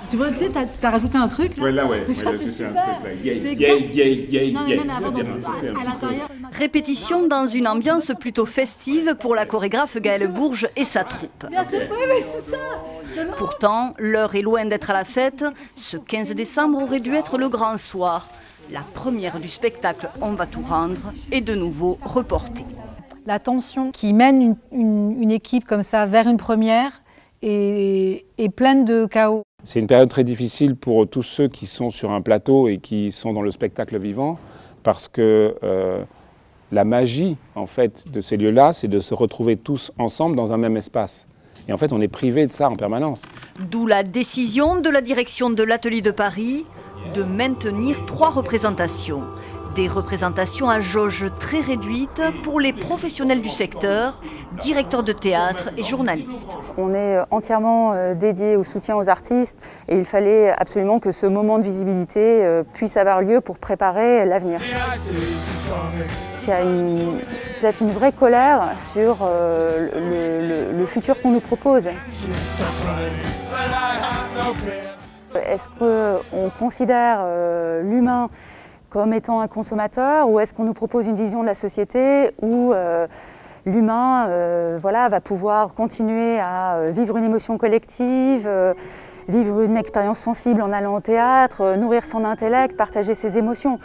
Tu vois, tu sais, t'as rajouté un truc là. Ouais, là, ouais. Mais ça, c'est super. Non, mais même avant, à l'intérieur. Répétition dans une ambiance plutôt festive pour la chorégraphe Gaëlle Bourges et sa troupe. Ouais, mais c'est ça. Pourtant, l'heure est loin d'être à la fête. Ce 15 décembre aurait dû être le grand soir. La première du spectacle On va tout rendre est de nouveau reportée. La tension qui mène une équipe comme ça vers une première est pleine de chaos. C'est une période très difficile pour tous ceux qui sont sur un plateau et qui sont dans le spectacle vivant, parce que la magie en fait, de ces lieux-là, c'est de se retrouver tous ensemble dans un même espace. Et en fait, on est privé de ça en permanence. D'où la décision de la direction de l'Atelier de Paris de maintenir 3 représentations. Des représentations à jauge très réduite pour les professionnels du secteur, directeurs de théâtre et journalistes. On est entièrement dédié au soutien aux artistes et il fallait absolument que ce moment de visibilité puisse avoir lieu pour préparer l'avenir. Il y a peut-être une vraie colère sur le futur qu'on nous propose. Est-ce qu'on considère l'humain comme étant un consommateur, ou est-ce qu'on nous propose une vision de la société où l'humain va pouvoir continuer à vivre une émotion collective, vivre une expérience sensible en allant au théâtre, nourrir son intellect, partager ses émotions.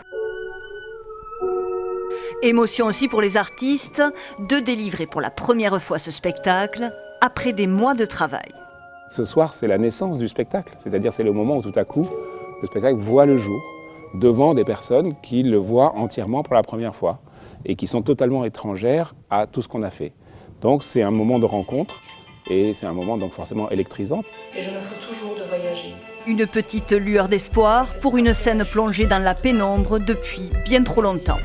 Émotion aussi pour les artistes de délivrer pour la première fois ce spectacle après des mois de travail. Ce soir, c'est la naissance du spectacle, c'est-à-dire c'est le moment où tout à coup, le spectacle voit le jour devant des personnes qui le voient entièrement pour la première fois et qui sont totalement étrangères à tout ce qu'on a fait. Donc c'est un moment de rencontre et c'est un moment donc forcément électrisant. Et je me fous toujours de voyager. Une petite lueur d'espoir pour une scène plongée dans la pénombre depuis bien trop longtemps.